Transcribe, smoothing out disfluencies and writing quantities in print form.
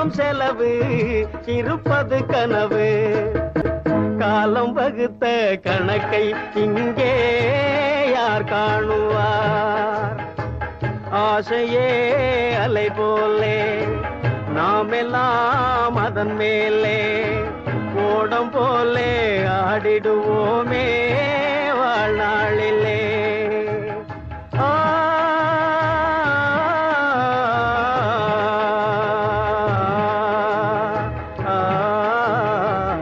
லாபம் செலவு இருப்பது கனவு. காலம் வகுத்த கணக்கை இங்கே யார் காணுவார்? ஆசையே அலை போலே நாமெல்லாம் அதன் மேலே ஓடம் போலே ஆடிடுவோமே வாழ்நாளிலே.